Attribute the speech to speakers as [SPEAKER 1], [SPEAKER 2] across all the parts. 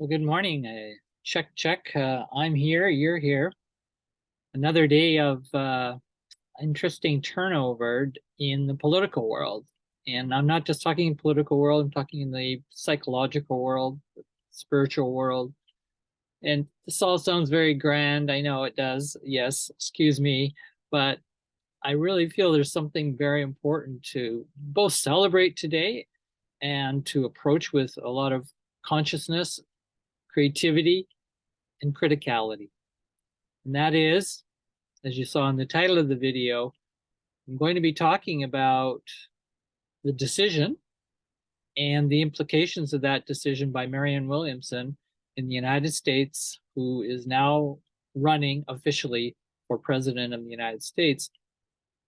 [SPEAKER 1] Well, good morning. Check, check. I'm here. You're here. Another day of interesting turnover in the political world. And I'm not just talking political world, I'm talking in the psychological world, spiritual world. And this all sounds very grand. I know it does. Yes, excuse me. But I really feel there's something very important to both celebrate today and to approach with a lot of consciousness, creativity, and criticality. And that is, as you saw in the title of the video, I'm going to be talking about the decision and the implications of that decision by Marianne Williamson in the United States, who is now running officially for president of the United States,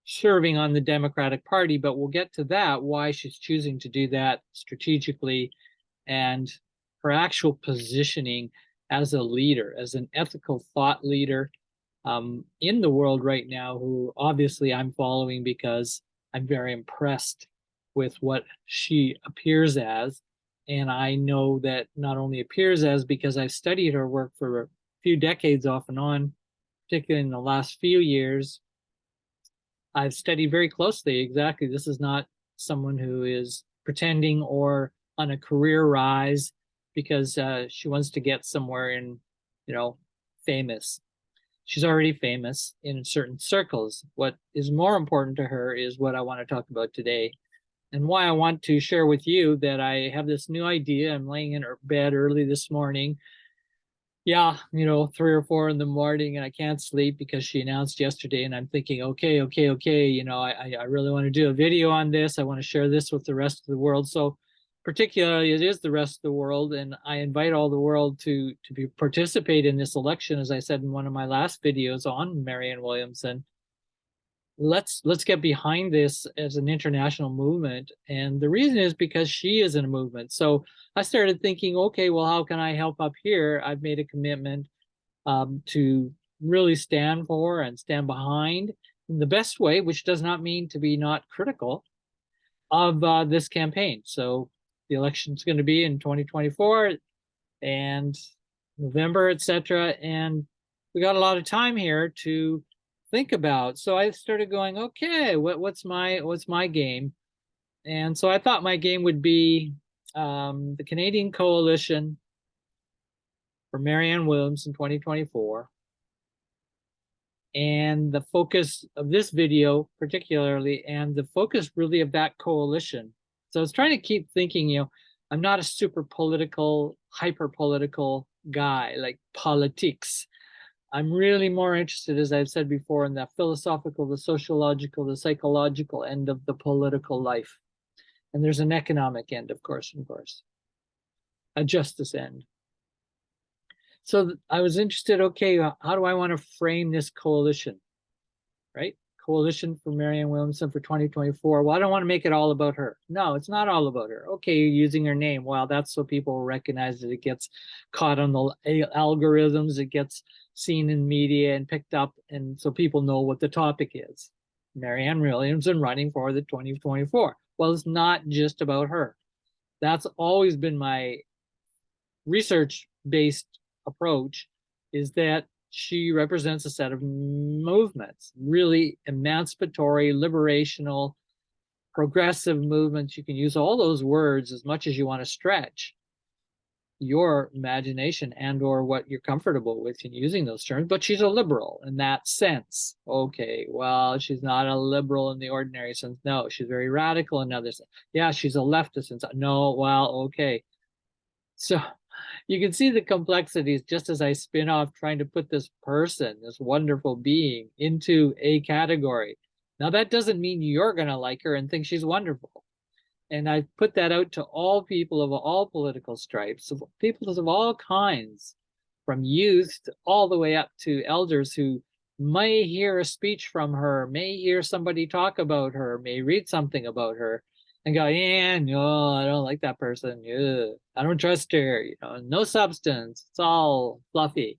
[SPEAKER 1] serving on the Democratic Party. But we'll get to that, why she's choosing to do that strategically, and her actual positioning as a leader, as an ethical thought leader in the world right now, who obviously I'm following because I'm very impressed with what she appears as. And I know that not only appears as, because I've studied her work for a few decades off and on, particularly in the last few years. I've studied very closely. Exactly. This is not someone who is pretending or on a career rise because she wants to get somewhere in, famous. She's already famous in certain circles. What is more important to her is what I want to talk about today, and why I want to share with you that I have this new idea. I'm laying in her bed early this morning. Yeah, 3 or 4 in the morning, and I can't sleep because she announced yesterday. And I'm thinking, okay. I really want to do a video on this. I want to share this with the rest of the world. So particularly it is the rest of the world, and I invite all the world to participate in this election. As I said in one of my last videos on Marianne Williamson, let's get behind this as an international movement. And the reason is because she is in a movement. So I started thinking, okay, well, how can I help up here? I've made a commitment to really stand for and stand behind in the best way, which does not mean to be not critical of this campaign. So the election is going to be in 2024 and November, etc. And we got a lot of time here to think about. So I started going, okay, what's my game? And so I thought my game would be the Canadian Coalition for Marianne Williamson in 2024. And the focus of this video particularly, and the focus really of that coalition. So I was trying to keep thinking, I'm not a super political, hyper political guy like politics. I'm really more interested, as I've said before, in the philosophical, the sociological, the psychological end of the political life. And there's an economic end, of course, a justice end. So I was interested, okay, how do I want to frame this coalition, right? Coalition for Marianne Williamson for 2024. Well, I don't want to make it all about her. No, it's not all about her. Okay, you're using her name. Well, that's so people recognize that it gets caught on the algorithms, it gets seen in media and picked up, and so people know what the topic is. Marianne Williamson running for the 2024. Well, it's not just about her. That's always been my research-based approach, is that she represents a set of movements, really emancipatory, liberational, progressive movements. You can use all those words as much as you want to stretch your imagination and or what you're comfortable with in using those terms. But she's a liberal in that sense. Okay, well, she's not a liberal in the ordinary sense. No, she's very radical in other sense. Yeah, she's a leftist in some. No, well, okay. So you can see the complexities just as I spin off trying to put this person, this wonderful being, into a category. Now, that doesn't mean you're going to like her and think she's wonderful. And I put that out to all people of all political stripes, people of all kinds, from youth all the way up to elders who may hear a speech from her, may hear somebody talk about her, may read something about her, and go, yeah, no, I don't like that person. Yeah, I don't trust her. No substance. It's all fluffy.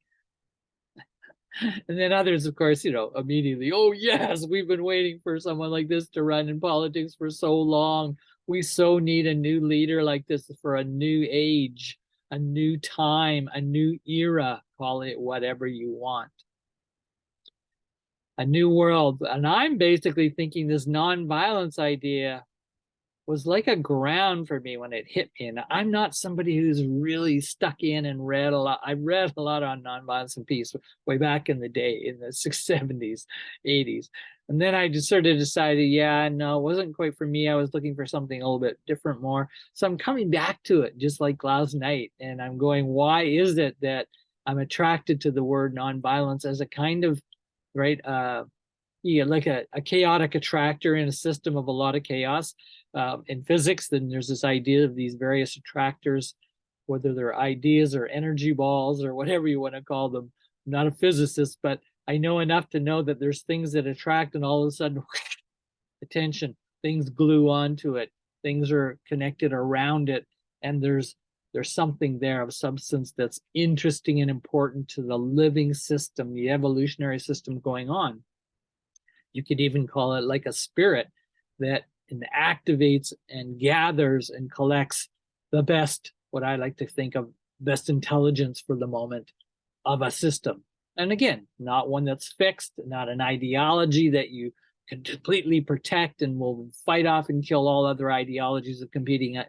[SPEAKER 1] And then others, of course, immediately, oh, yes, we've been waiting for someone like this to run in politics for so long. We so need a new leader like this for a new age. a new time, a new era, call it whatever you want. A new world. And I'm basically thinking this nonviolence idea was like a ground for me when it hit me. And I'm not somebody who's really stuck in and read a lot. I read a lot on nonviolence and peace way back in the day, in the 70s, 80s. And then I just sort of decided, yeah, no, it wasn't quite for me. I was looking for something a little bit different, more. So I'm coming back to it just like last night. And I'm going, why is it that I'm attracted to the word nonviolence as a kind of, right, yeah, like a chaotic attractor in a system of a lot of chaos. In physics, then there's this idea of these various attractors, whether they're ideas or energy balls or whatever you want to call them. I'm not a physicist, but I know enough to know that there's things that attract, and all of a sudden, attention, things glue onto it, things are connected around it, and there's something there of substance that's interesting and important to the living system, the evolutionary system going on. You could even call it like a spirit that activates and gathers and collects the best, what I like to think of, best intelligence for the moment of a system. And again, not one that's fixed, not an ideology that you can completely protect and will fight off and kill all other ideologies of competing,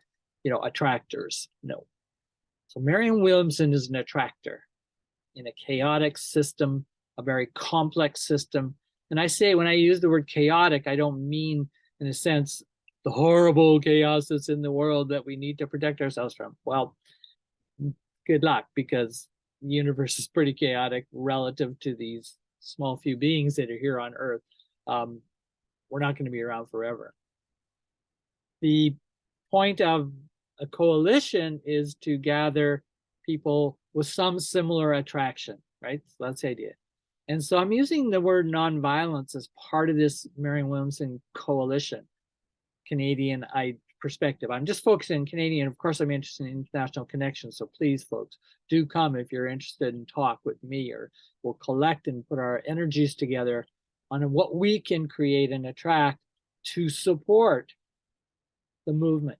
[SPEAKER 1] attractors. No. So Marianne Williamson is an attractor in a chaotic system, a very complex system. And I say, when I use the word chaotic, I don't mean, in a sense, the horrible chaos that's in the world that we need to protect ourselves from. Well, good luck, because the universe is pretty chaotic relative to these small few beings that are here on Earth. We're not going to be around forever. The point of a coalition is to gather people with some similar attraction, right? So that's the idea. And so I'm using the word nonviolence as part of this Marianne Williamson coalition, Canadian perspective. I'm just focusing on Canadian. Of course, I'm interested in international connections. So please, folks, do come if you're interested in talk with me, or we'll collect and put our energies together on what we can create and attract to support the movement.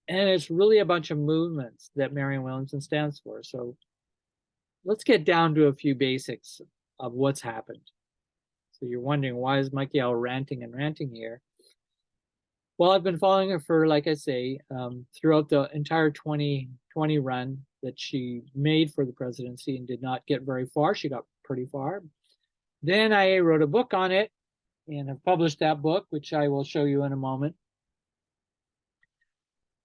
[SPEAKER 1] And it's really a bunch of movements that Marianne Williamson stands for. So let's get down to a few basics of what's happened. So you're wondering, why is Michael ranting and ranting here? Well, I've been following her for, like I say, throughout the entire 2020 run that she made for the presidency and did not get very far. She got pretty far. Then I wrote a book on it and have published that book, which I will show you in a moment,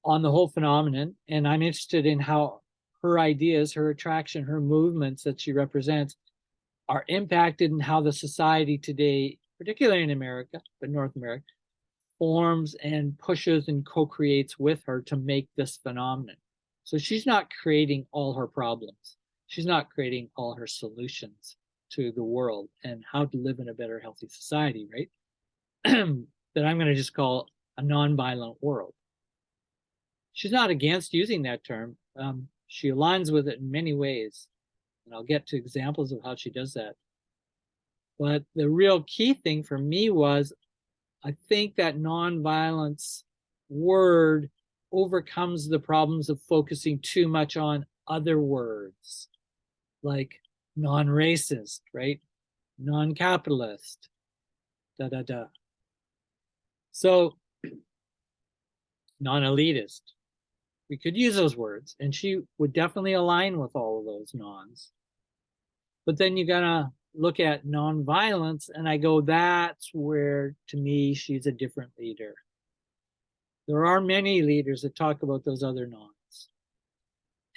[SPEAKER 1] on the whole phenomenon. And I'm interested in how her ideas, her attraction, her movements that she represents are impacted in how the society today, particularly in America, but North America, forms and pushes and co-creates with her to make this phenomenon. So she's not creating all her problems. She's not creating all her solutions to the world and how to live in a better, healthy society, right? That I'm going to just call a non-violent world. She's not against using that term. She aligns with it in many ways. And I'll get to examples of how she does that. But the real key thing for me was, I think that nonviolence word overcomes the problems of focusing too much on other words, like non-racist, right? Non-capitalist, da-da-da. So non-elitist. We could use those words, and she would definitely align with all of those nons. But then you gotta look at nonviolence, and I go, that's where, to me, she's a different leader. There are many leaders that talk about those other nons.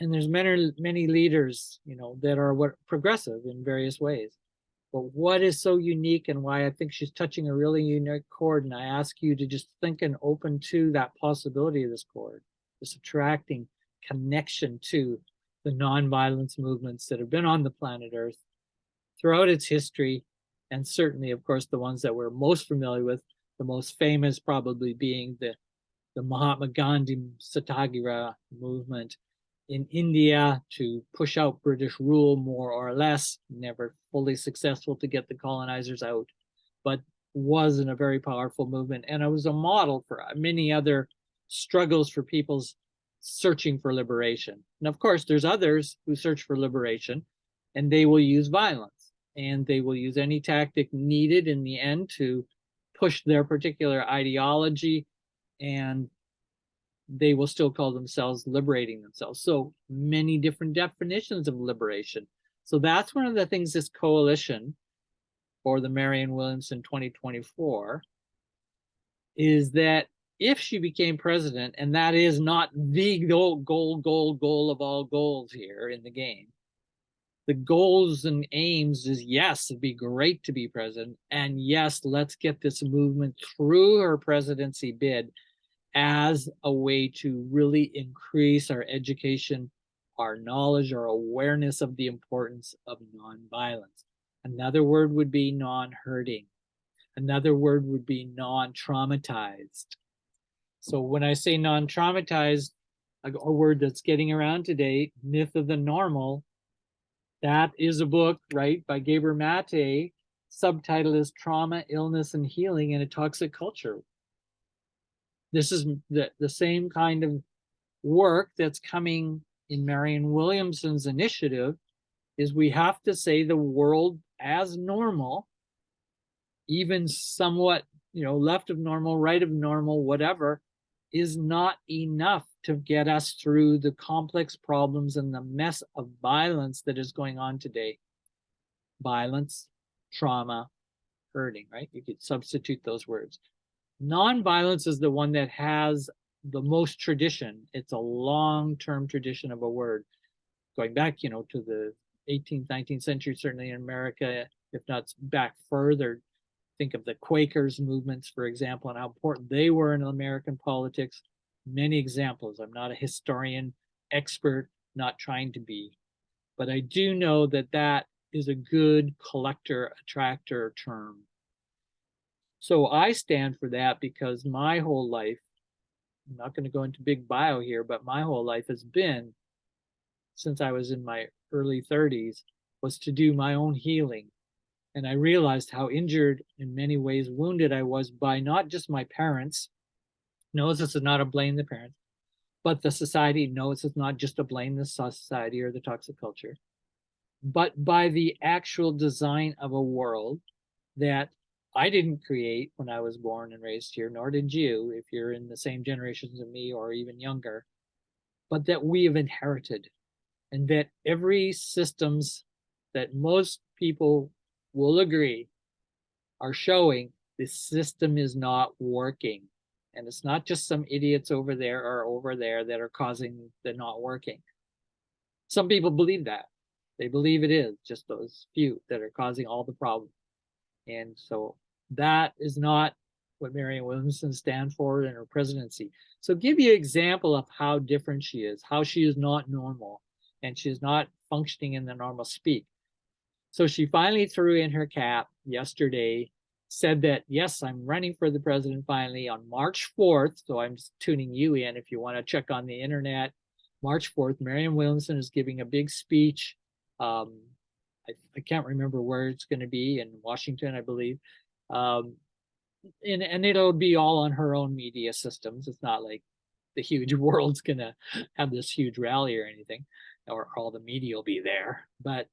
[SPEAKER 1] And there's many leaders, that are progressive in various ways. But what is so unique, and why I think she's touching a really unique chord, and I ask you to just think and open to that possibility of this chord, this attracting connection to the nonviolence movements that have been on the planet Earth throughout its history, and certainly, of course, the ones that we're most familiar with, the most famous probably being the Mahatma Gandhi Satyagraha movement in India to push out British rule, more or less, never fully successful to get the colonizers out, but wasn't a very powerful movement. And it was a model for many other struggles for people's searching for liberation. And of course, there's others who search for liberation, and they will use violence, and they will use any tactic needed in the end to push their particular ideology, and they will still call themselves liberating themselves. So many different definitions of liberation. So that's one of the things this coalition for the Marianne Williamson 2024 is that if she became president, and that is not the goal of all goals here in the game, the goals and aims is, yes, it'd be great to be president, and yes, let's get this movement through her presidency bid as a way to really increase our education, our knowledge, our awareness of the importance of nonviolence. Another word would be non-hurting. Another word would be non-traumatized. So when I say non-traumatized, a word that's getting around today, Myth of the Normal, that is a book, right, by Gabor Mate. Subtitle is Trauma, Illness, and Healing in a Toxic Culture. This is the same kind of work that's coming in Marianne Williamson's initiative, is we have to say the world as normal, even somewhat, left of normal, right of normal, whatever, is not enough to get us through the complex problems and the mess of violence that is going on today. Violence, trauma, hurting, right? You could substitute those words. Nonviolence is the one that has the most tradition. It's a long-term tradition of a word going back, to the 18th, 19th century, certainly in America, if not back further. Think of the Quakers movements, for example, and how important they were in American politics. Many examples. I'm not a historian, expert, not trying to be, but I do know that that is a good collector, attractor term. So I stand for that because my whole life, I'm not going to go into big bio here, but my whole life has been, since I was in my early 30s, was to do my own healing. And I realized how injured, in many ways, wounded I was by not just my parents. No, this is not a blame the parents, but the society. No, this is not just a blame the society or the toxic culture, but by the actual design of a world that I didn't create when I was born and raised here, nor did you, if you're in the same generations as me or even younger, but that we have inherited, and that every systems that most people will agree are showing this system is not working. And it's not just some idiots over there or over there that are causing the not working. Some people believe that. They believe it is just those few that are causing all the problems. And so that is not what Marianne Williamson stands for in her presidency. So give you an example of how different she is, how she is not normal, and she's not functioning in the normal speak. So she finally threw in her cap yesterday, said that, yes, I'm running for the president finally on March 4th. So I'm just tuning you in if you want to check on the internet. March 4th, Marianne Williamson is giving a big speech. I can't remember where it's going to be, in Washington, I believe. And it'll be all on her own media systems. It's not like the huge world's going to have this huge rally or anything, or all the media will be there. But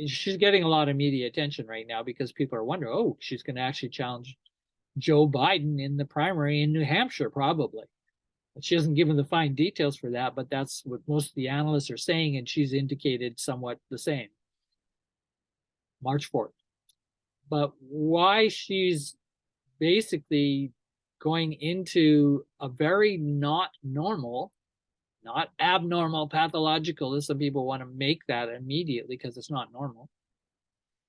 [SPEAKER 1] she's getting a lot of media attention right now because people are wondering, oh, she's going to actually challenge Joe Biden in the primary in New Hampshire, probably. She hasn't given the fine details for that, but that's what most of the analysts are saying, and she's indicated somewhat the same. March 4th. But why she's basically going into a very not normal, not abnormal, pathological, as some people want to make that immediately because it's not normal,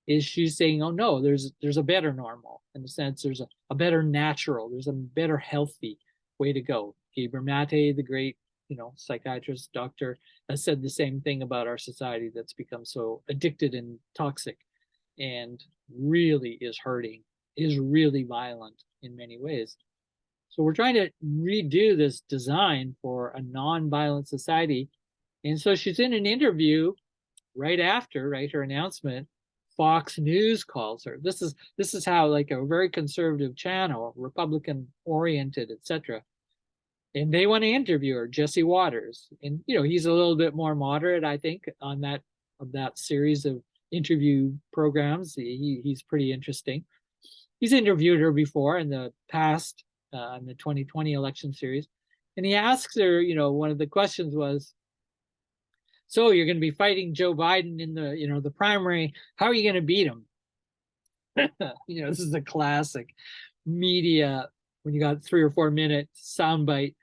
[SPEAKER 1] is she's saying, oh no, there's a better normal. In the sense, there's a better natural, there's a better healthy way to go. Gabor Mate, the great psychiatrist, doctor, has said the same thing about our society that's become so addicted and toxic and really is hurting, is really violent in many ways. So we're trying to redo this design for a non-violent society. And so she's in an interview right after, right, her announcement. Fox News calls her. This is how, like, a very conservative channel, Republican oriented, etc., And they want to interview her, Jesse Waters. And, you know, he's a little bit more moderate, I think, on that series of interview programs. He's pretty interesting. He's interviewed her before in the past, in the 2020 election series. And he asks her, you know, one of the questions was, so you're going to be fighting Joe Biden in the, you know, the primary. How are you going to beat him? You know, this is a classic media when you got 3 or 4 minute soundbite.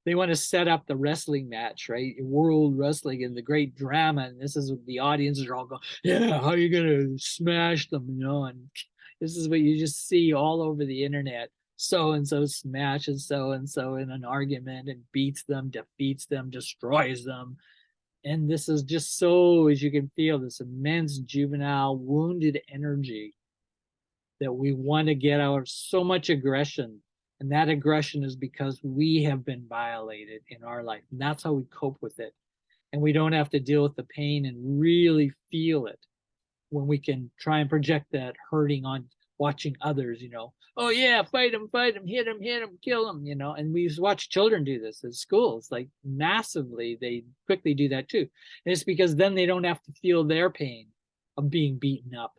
[SPEAKER 1] They want to set up the wrestling match, right? World wrestling and the great drama. And this is what the audiences are all going, yeah, how are you going to smash them? You know, and this is what you just see all over the internet. So and so smashes so and so in an argument and beats them, defeats them, destroys them. And this is just so, as you can feel, this immense juvenile wounded energy that we want to get out, so much aggression. And that aggression is because we have been violated in our life. And that's how we cope with it. And we don't have to deal with the pain and really feel it when we can try and project that hurting on watching others, you know. Oh yeah, fight them, hit them, kill them, you know. And we watch children do this at schools, like massively. They quickly do that too. And it's because then they don't have to feel their pain of being beaten up.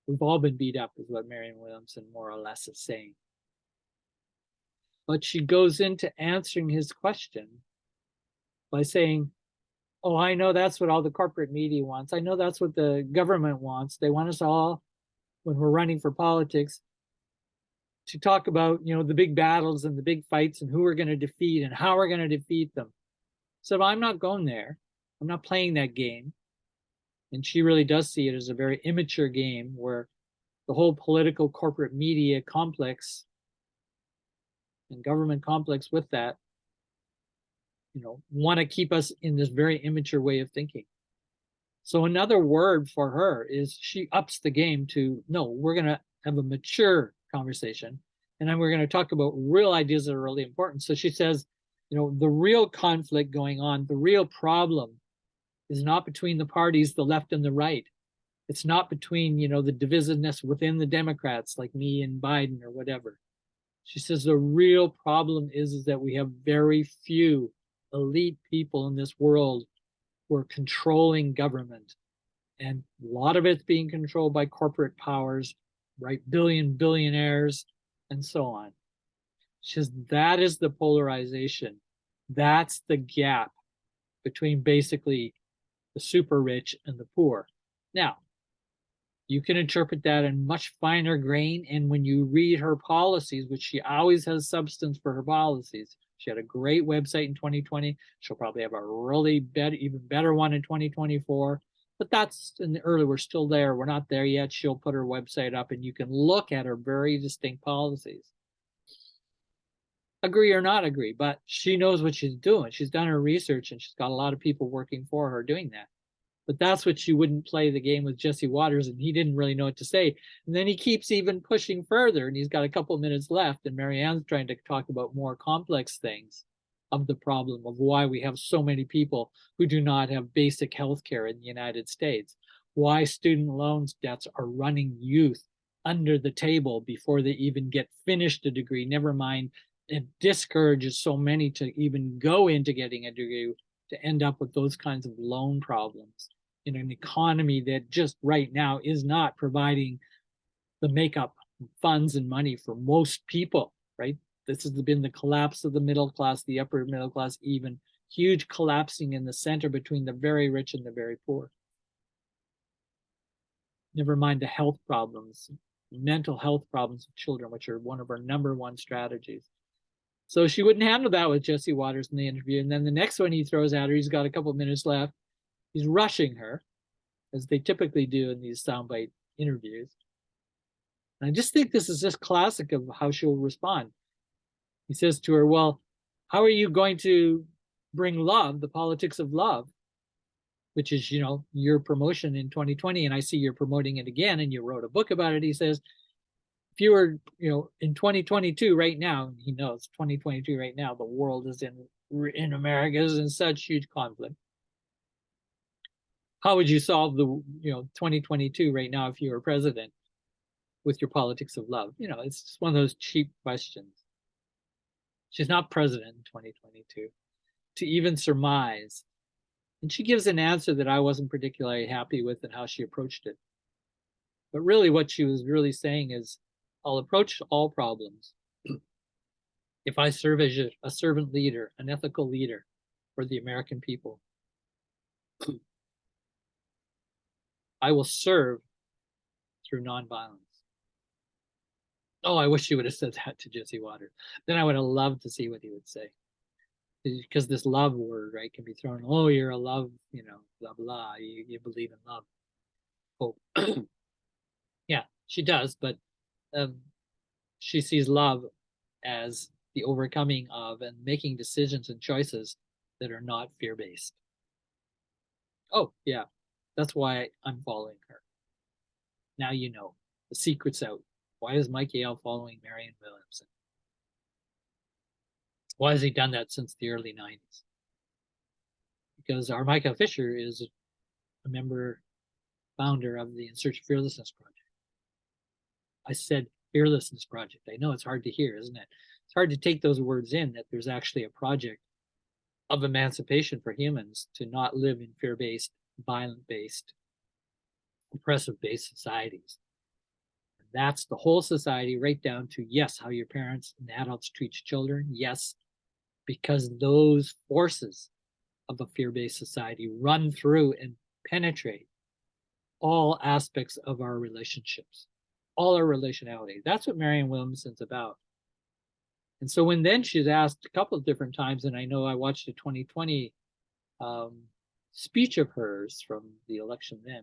[SPEAKER 1] We've all been beat up, is what Marianne Williamson more or less is saying. But she goes into answering his question by saying, oh, I know that's what all the corporate media wants. I know that's what the government wants. They want us all, when we're running for politics, to talk about, you know, the big battles and the big fights and who we're going to defeat and how we're going to defeat them. So I'm not going there. I'm not playing that game. And she really does see it as a very immature game where the whole political corporate media complex and government complex with that, you know, want to keep us in this very immature way of thinking. So another word for her is she ups the game to, no, we're going to have a mature conversation. And then we're going to talk about real ideas that are really important. So she says, you know, the real conflict going on, the real problem is not between the parties, the left and the right. It's not between, you know, the divisiveness within the Democrats like me and Biden or whatever. She says the real problem is that we have very few elite people in this world who are controlling government. And a lot of it's being controlled by corporate powers, right? Billionaires, and so on. She says that is the polarization. That's the gap between basically the super rich and the poor. Now, you can interpret that in much finer grain. And when you read her policies, which she always has substance for her policies, she had a great website in 2020. She'll probably have a really even better one in 2024. But that's in the early, we're still there. We're not there yet. She'll put her website up and you can look at her very distinct policies. Agree or not agree, but she knows what she's doing. She's done her research and she's got a lot of people working for her doing that. But that's what she wouldn't play the game with Jesse Waters, and he didn't really know what to say. And then he keeps even pushing further, and he's got a couple minutes left, and Marianne's trying to talk about more complex things of the problem of why we have so many people who do not have basic health care in the United States, why student loans debts are running youth under the table before they even get finished a degree, never mind it discourages so many to even go into getting a degree to end up with those kinds of loan problems in an economy that just right now is not providing the makeup funds and money for most people, right? This has been the collapse of the middle class, the upper middle class, even huge collapsing in the center between the very rich and the very poor. Never mind the health problems, mental health problems of children, which are one of our #1 strategies. So she wouldn't handle that with Jesse Waters in the interview. And then the next one he throws at her, he's got a couple of minutes left. He's rushing her, as they typically do in these soundbite interviews. And I just think this is just classic of how she'll respond. He says to her, well, how are you going to bring love, the politics of love, which is, you know, your promotion in 2020, and I see you're promoting it again, and you wrote a book about it. He says, if you were, you know, in 2022 right now, he knows 2022 right now, the world is in America is in such huge conflict. How would you solve the, you know, 2022 right now if you were president with your politics of love? You know, it's just one of those cheap questions. She's not president in 2022, to even surmise. And she gives an answer that I wasn't particularly happy with and how she approached it. But really what she was really saying is, I'll approach all problems if I serve as a servant leader, an ethical leader for the American people. I will serve through nonviolence. Oh, I wish she would have said that to Jesse Waters. Then I would have loved to see what he would say. Because this love word, right, can be thrown, oh, you're a love, blah, blah, you believe in love. Oh, yeah, she does, but she sees love as the overcoming of and making decisions and choices that are not fear-based. Oh, yeah, that's why I'm following her. Now you know, the secret's out. Why is Mike Yale following Marianne Williamson? Why has he done that since the early 90s? Because Armika Fisher is a member, founder of the In Search of Fearlessness Project. I said Fearlessness Project. I know it's hard to hear, isn't it? It's hard to take those words in, that there's actually a project of emancipation for humans to not live in fear-based, violent-based, oppressive-based societies. And that's the whole society, right down to, yes, how your parents and adults treat children. Yes, because those forces of a fear-based society run through and penetrate all aspects of our relationships, all our relationality. That's what Marianne Williamson's about. And so when then she's asked a couple of different times, and I know I watched a 2020 speech of hers from the election then,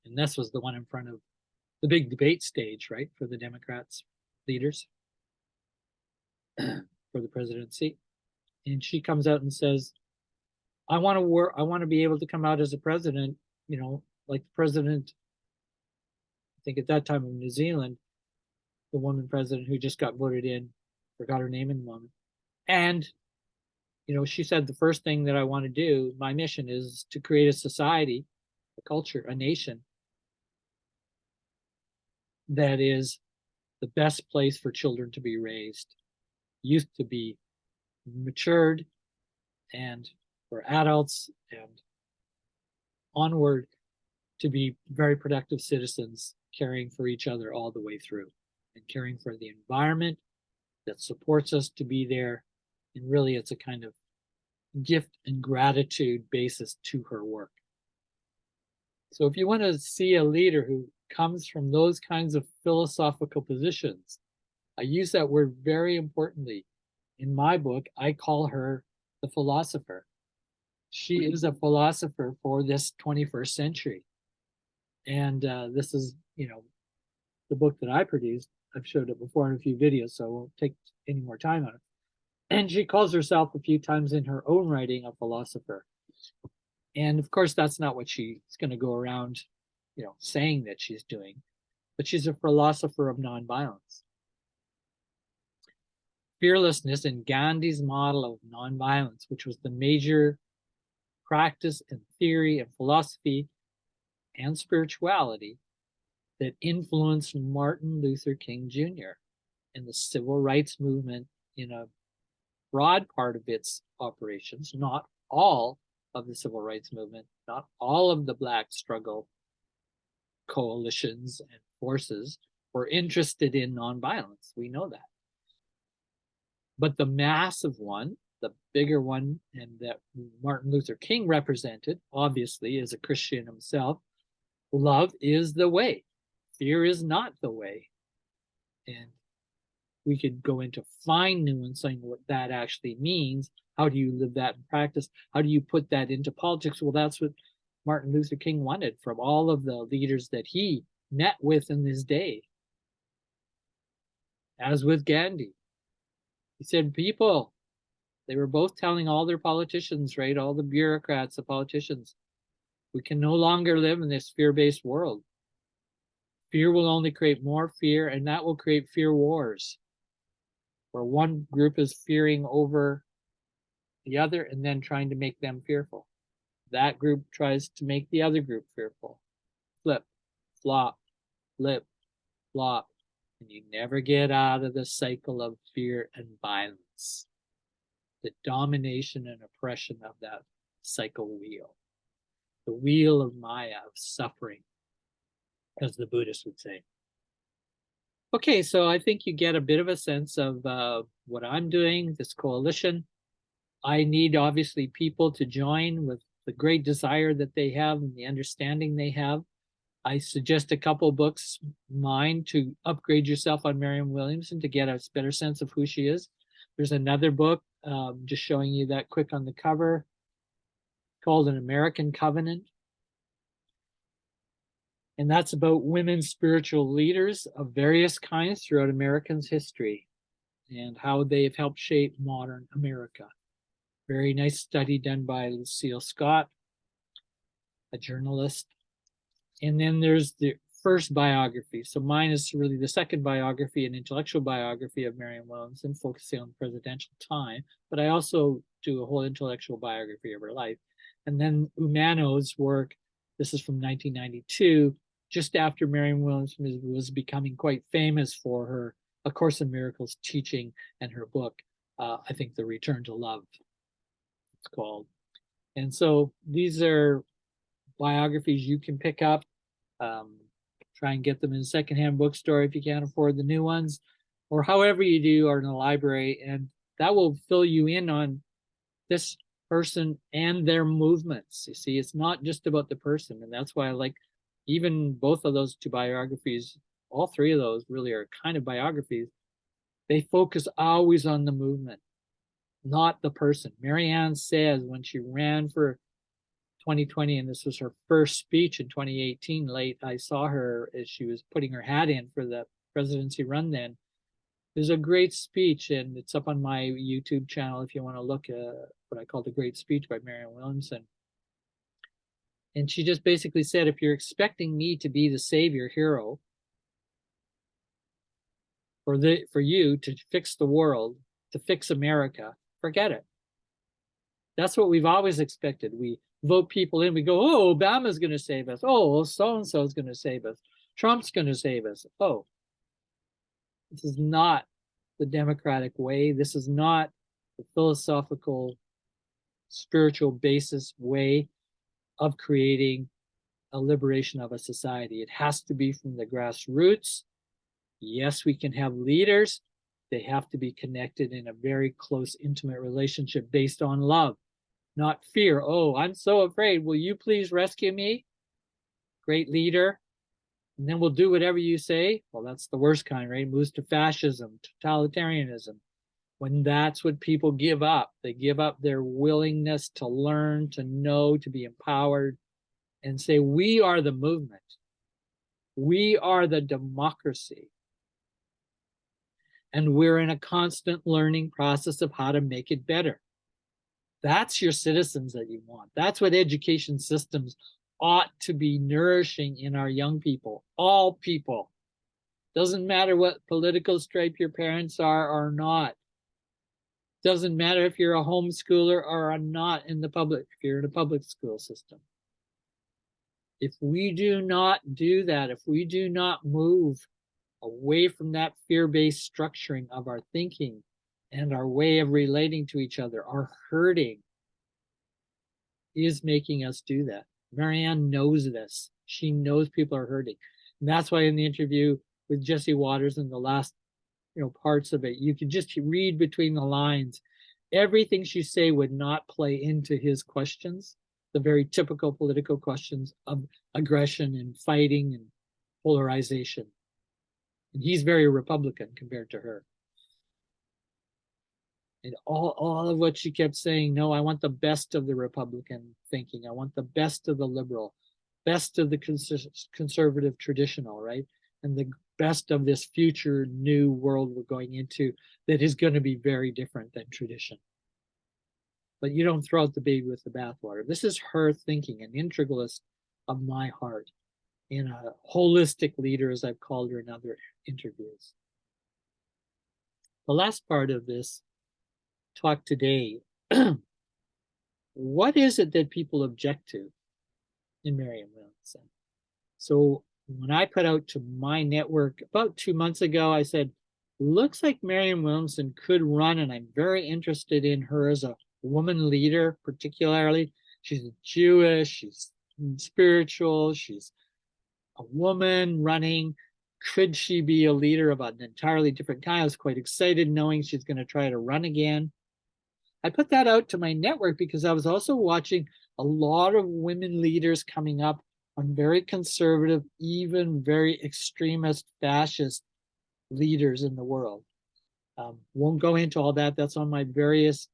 [SPEAKER 1] and this was the one in front of the big debate stage, right, for the Democrats leaders for the presidency. And she comes out and says, I want to be able to come out as a president, like the president, I think at that time of New Zealand, the woman president who just got voted in, forgot her name in the moment. And, she said, the first thing that I want to do, my mission is to create a society, a culture, a nation that is the best place for children to be raised, youth to be matured, and for adults and onward to be very productive citizens, caring for each other all the way through and caring for the environment that supports us to be there. And really, it's a kind of gift and gratitude basis to her work. So if you want to see a leader who comes from those kinds of philosophical positions, I use that word very importantly. In my book, I call her the philosopher. She is a philosopher for this 21st century. And this is, the book that I produced. I've showed it before in a few videos, so I won't take any more time on it. And she calls herself a few times in her own writing a philosopher. And of course, that's not what she's going to go around, saying that she's doing, but she's a philosopher of nonviolence. Fearlessness in Gandhi's model of nonviolence, which was the major practice and theory and philosophy and spirituality that influenced Martin Luther King Jr. in the civil rights movement in a broad part of its operations, not all of the civil rights movement, not all of the Black struggle coalitions and forces were interested in nonviolence. We know that. But the massive one, the bigger one, and that Martin Luther King represented, obviously, as a Christian himself, love is the way. Fear is not the way. And we could go into fine nuancing what that actually means. How do you live that in practice? How do you put that into politics? Well, that's what Martin Luther King wanted from all of the leaders that he met with in his day. As with Gandhi, he said, people, they were both telling all their politicians, right? All the bureaucrats, the politicians, we can no longer live in this fear-based world. Fear will only create more fear, and that will create fear wars, where one group is fearing over the other and then trying to make them fearful. That group tries to make the other group fearful. Flip, flop, flip, flop. and you never get out of the cycle of fear and violence, the domination and oppression of that cycle wheel, the wheel of Maya, of suffering, as the Buddhists would say. Okay, so I think you get a bit of a sense of what I'm doing, this coalition. I need, obviously, people to join with the great desire that they have and the understanding they have. I suggest a couple books, mine, to upgrade yourself on Marianne Williamson to get a better sense of who she is. There's another book, just showing you that quick on the cover, called An American Covenant. And that's about women spiritual leaders of various kinds throughout Americans' history and how they have helped shape modern America. Very nice study done by Lucille Scott, a journalist. And then there's the first biography. So mine is really the second biography, an intellectual biography of Marianne Williamson, focusing on presidential time. But I also do a whole intellectual biography of her life. And then Umano's work, this is from 1992, just after Marianne Williamson was becoming quite famous for her A Course in Miracles teaching and her book, I think The Return to Love, it's called. And so these are biographies you can pick up. Try and get them in a secondhand bookstore if you can't afford the new ones, or however you do, or in a library, and that will fill you in on this person and their movements. You see, it's not just about the person, and that's why I like even both of those two biographies. All three of those really are kind of biographies. They focus always on the movement, not the person. Marianne says when she ran for 2020, and this was her first speech in 2018, late, I saw her as she was putting her hat in for the presidency run then. There's a great speech, and it's up on my YouTube channel if you want to look at what I call The Great Speech by Marianne Williamson. And she just basically said, if you're expecting me to be the savior hero for you to fix the world, to fix America, forget it. That's what we've always expected. We vote people in, we go, oh, Obama's going to save us. Oh, so-and-so is going to save us. Trump's going to save us. Oh, this is not the democratic way. This is not the philosophical, spiritual basis way of creating a liberation of a society. It has to be from the grassroots. Yes, we can have leaders. They have to be connected in a very close, intimate relationship based on love, not fear. Oh, I'm so afraid. Will you please rescue me? Great leader. And then we'll do whatever you say. Well, that's the worst kind, right? It moves to fascism, totalitarianism. When that's what people give up, they give up their willingness to learn, to know, to be empowered, and say, we are the movement. We are the democracy. And we're in a constant learning process of how to make it better. That's your citizens that you want. That's what education systems ought to be nourishing in our young people, all people. Doesn't matter what political stripe your parents are or not. Doesn't matter if you're a homeschooler or not in the public, if you're in a public school system. If we do not do that, if we do not move away from that fear-based structuring of our thinking and our way of relating to each other, our hurting is making us do that. Marianne knows this. She knows people are hurting. And that's why in the interview with Jesse Waters in the last parts of it, you can just read between the lines. Everything she say would not play into his questions, the very typical political questions of aggression and fighting and polarization. And he's very Republican compared to her. And all of what she kept saying, no, I want the best of the Republican thinking. I want the best of the liberal, best of the conservative traditional, right? And the best of this future new world we're going into that is going to be very different than tradition. But you don't throw out the baby with the bathwater. This is her thinking, an integralist of my heart, and a holistic leader, as I've called her in other interviews. The last part of this talk today, what is it that people object to in Marianne Williamson? So When I put out to my network about 2 months ago, I said, looks like Marianne Williamson could run, and I'm very interested in her as a woman leader, particularly. She's Jewish, she's spiritual, she's a woman running. Could she be a leader of an entirely different kind? I was quite excited knowing she's going to try to run again. I put that out to my network because I was also watching a lot of women leaders coming up on very conservative, even very extremist fascist leaders in the world. Won't go into all that. That's on my various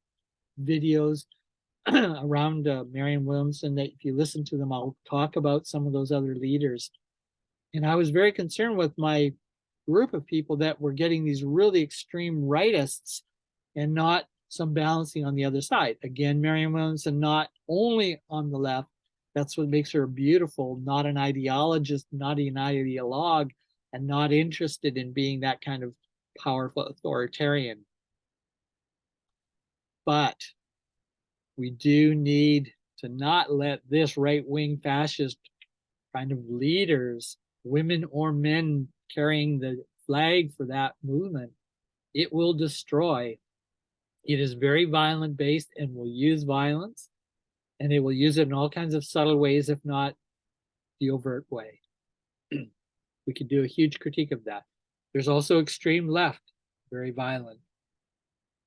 [SPEAKER 1] videos around Marianne Williamson, that if you listen to them, I'll talk about some of those other leaders. And I was very concerned with my group of people that were getting these really extreme rightists and not some balancing on the other side. Again, Marianne Williamson, not only on the left, that's what makes her beautiful, not an ideologist, not an ideologue, and not interested in being that kind of powerful authoritarian. But we do need to not let this right-wing fascist kind of leaders, women or men carrying the flag for that movement, it will destroy. It is very violent based and will use violence, and it will use it in all kinds of subtle ways, if not the overt way. We could do a huge critique of that. There's also extreme left, very violent.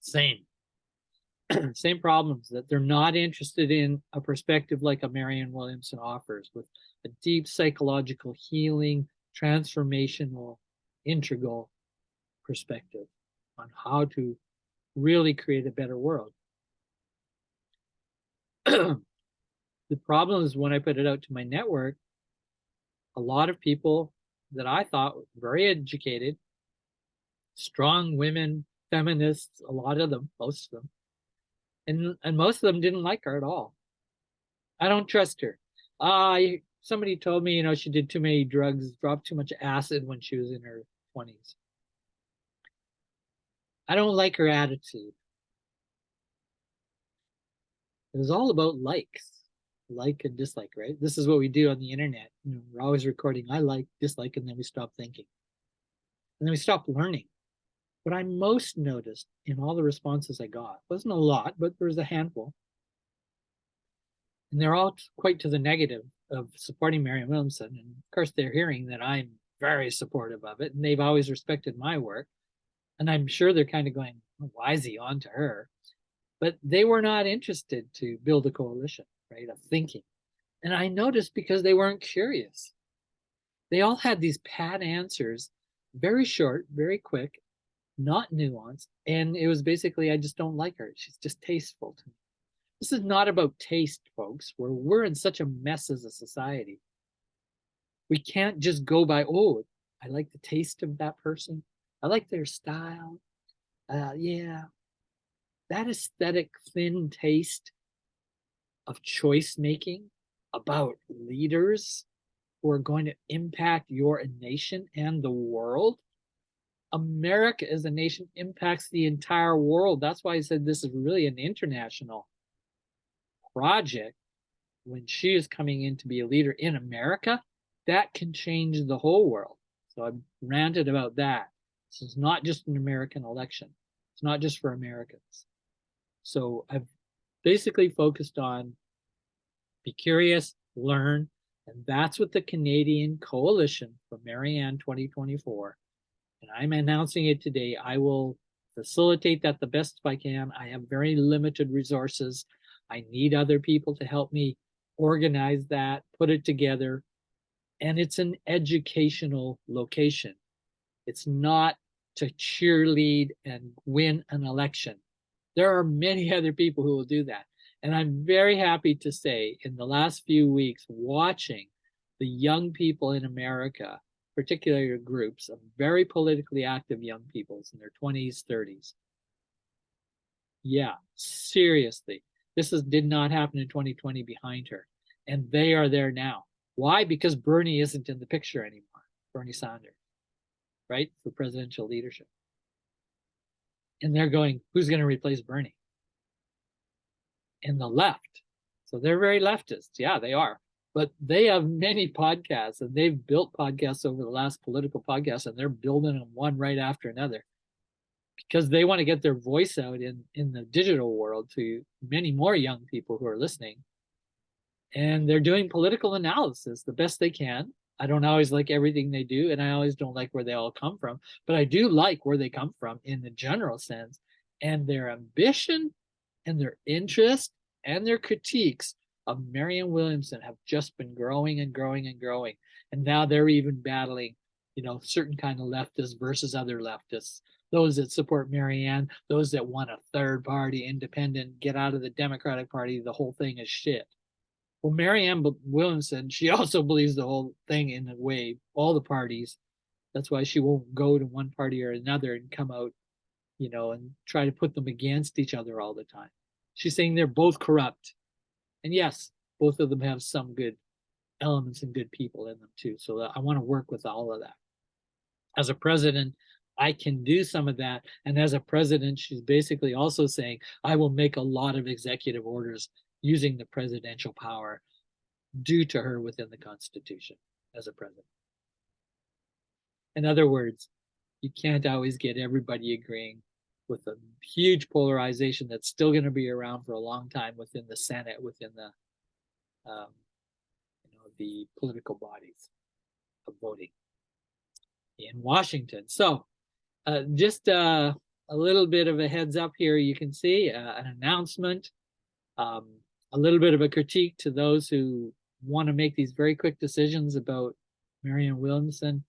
[SPEAKER 1] Same problems, that they're not interested in a perspective like a Marianne Williamson offers, with a deep psychological healing, transformational, integral perspective on how to really create a better world. The problem is, when I put it out to my network, a lot of people that I thought were very educated, strong women, feminists, a lot of them, most of them, and most of them didn't like her at all. I don't trust her. Somebody told me, she did too many drugs, dropped too much acid when she was in her 20s. I don't like her attitude. It was all about likes, like and dislike, right? This is what we do on the internet. We're always recording, I like, dislike, and then we stop thinking. And then we stop learning. What I most noticed in all the responses I got, wasn't a lot, but there was a handful. And they're all quite to the negative of supporting Marianne Williamson. And of course, they're hearing that I'm very supportive of it, and they've always respected my work. And I'm sure they're kind of going, why is he on to her? But they were not interested to build a coalition, right, of thinking. And I noticed because they weren't curious. They all had these pat answers, very short, very quick, not nuanced. And it was basically, I just don't like her. She's just tasteful to me. This is not about taste, folks. We're in such a mess as a society. We can't just go by, oh, I like the taste of that person. I like their style. Yeah. That aesthetic, thin taste of choice making about leaders who are going to impact your nation and the world. America as a nation impacts the entire world. That's why I said this is really an international project. When she is coming in to be a leader in America, that can change the whole world. So I've ranted about that. This is not just an American election. It's not just for Americans. So I've basically focused on be curious, learn, and that's what the Canadian Coalition for Marianne 2024, and I'm announcing it today. I will facilitate that the best I can. I have very limited resources. I need other people to help me organize that, put it together, and it's an educational location. It's not to cheerlead and win an election. There are many other people who will do that. And I'm very happy to say, in the last few weeks, watching the young people in America, particularly groups of very politically active young people in their 20s, 30s. Yeah, seriously. Did not happen in 2020 behind her. And they are there now. Why? Because Bernie isn't in the picture anymore. Bernie Sanders, right? For presidential leadership. And they're going, who's going to replace Bernie? And the left. So they're very leftist. Yeah, they are. but they have many podcasts, and they've built podcasts over the last political podcasts, and they're building them one right after another because they want to get their voice out in the digital world to many more young people who are listening. And they're doing political analysis the best they can. I don't always like everything they do, and I always don't like where they all come from, but I do like where they come from in the general sense. And their ambition and their interest and their critiques of Marianne Williamson have just been growing and growing and growing. And now they're even battling, certain kind of leftists versus other leftists. Those that support Marianne, those that want a third party, independent, get out of the Democratic Party, the whole thing is shit. Well, Marianne Williamson, she also believes the whole thing in a way, all the parties. That's why she won't go to one party or another and come out, and try to put them against each other all the time. She's saying they're both corrupt. And yes, both of them have some good elements and good people in them too. So I want to work with all of that. As a president, I can do some of that. And as a president, she's basically also saying, I will make a lot of executive orders using the presidential power due to her within the Constitution as a president. In other words, you can't always get everybody agreeing with a huge polarization that's still going to be around for a long time within the Senate, within the political bodies of voting in Washington. So just a little bit of a heads up here. You can see an announcement, a little bit of a critique to those who want to make these very quick decisions about Marianne Williamson.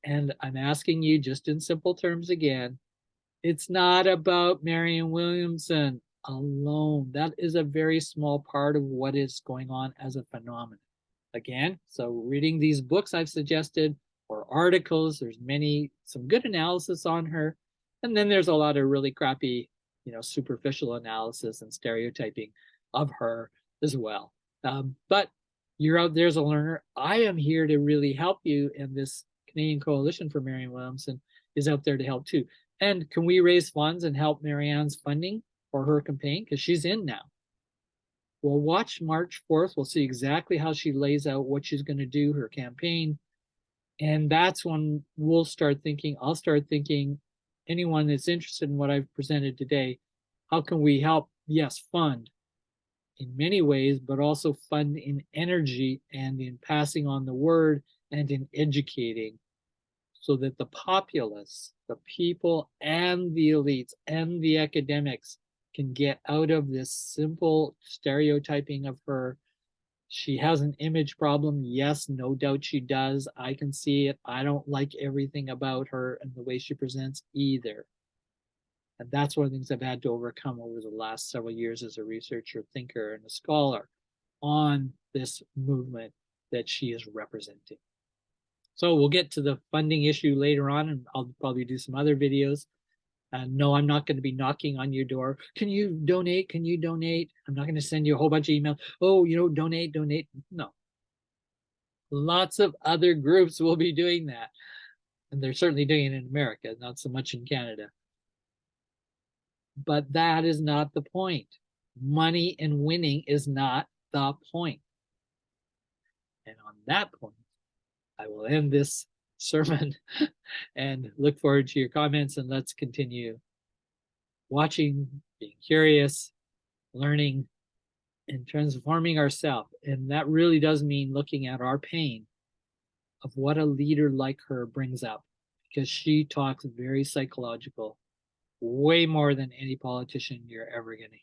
[SPEAKER 1] And I'm asking you just in simple terms again, it's not about Marianne Williamson alone. That is a very small part of what is going on as a phenomenon. Again, so reading these books I've suggested or articles, there's some good analysis on her. And then there's a lot of really crappy, superficial analysis and stereotyping of her as well. But you're out there as a learner. I am here to really help you, and this Canadian Coalition for Marianne Williamson is out there to help too. And can we raise funds and help Marianne's funding for her campaign? Because she's in now. We'll watch March 4th. We'll see exactly how she lays out what she's going to do, her campaign. And that's when I'll start thinking, anyone that's interested in what I've presented today, how can we help? Yes, fund in many ways, but also fund in energy and in passing on the word and in educating, so that the populace, the people and the elites and the academics can get out of this simple stereotyping of her. She has an image problem. Yes, no doubt she does. I can see it. I don't like everything about her and the way she presents either. And that's one of the things I've had to overcome over the last several years as a researcher, thinker, and a scholar on this movement that she is representing. So we'll get to the funding issue later on, and I'll probably do some other videos. No, I'm not going to be knocking on your door. Can you donate? Can you donate? I'm not going to send you a whole bunch of emails. Oh, donate. No. Lots of other groups will be doing that. And they're certainly doing it in America, not so much in Canada. But that is not the point. Money and winning is not the point. And on that point, I will end this sermon and look forward to your comments, and let's continue watching, being curious, learning, and transforming ourselves. And that really does mean looking at our pain of what a leader like her brings up, because she talks very psychological, way more than any politician you're ever going to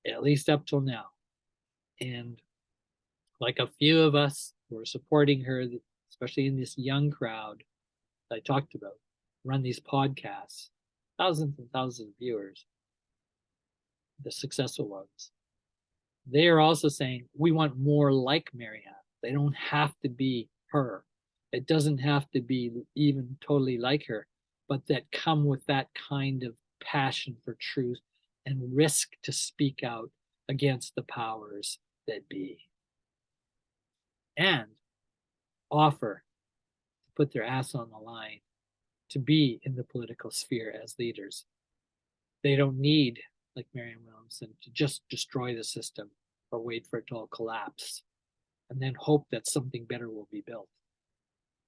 [SPEAKER 1] hear, at least up till now. And like a few of us who are supporting her, especially in this young crowd that I talked about, run these podcasts, thousands and thousands of viewers, the successful ones. They are also saying, we want more like Marianne. They don't have to be her. It doesn't have to be even totally like her, but that come with that kind of passion for truth and risk to speak out against the powers that be. And offer to put their ass on the line to be in the political sphere as leaders. They don't need, like Marianne Williamson, to just destroy the system or wait for it to all collapse and then hope that something better will be built.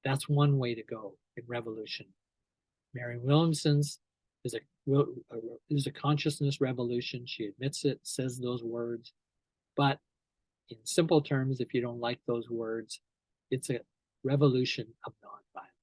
[SPEAKER 1] That's one way to go in revolution. Marianne Williamson's is a consciousness revolution. She admits it, says those words, but in simple terms, if you don't like those words, it's a revolution of nonviolence.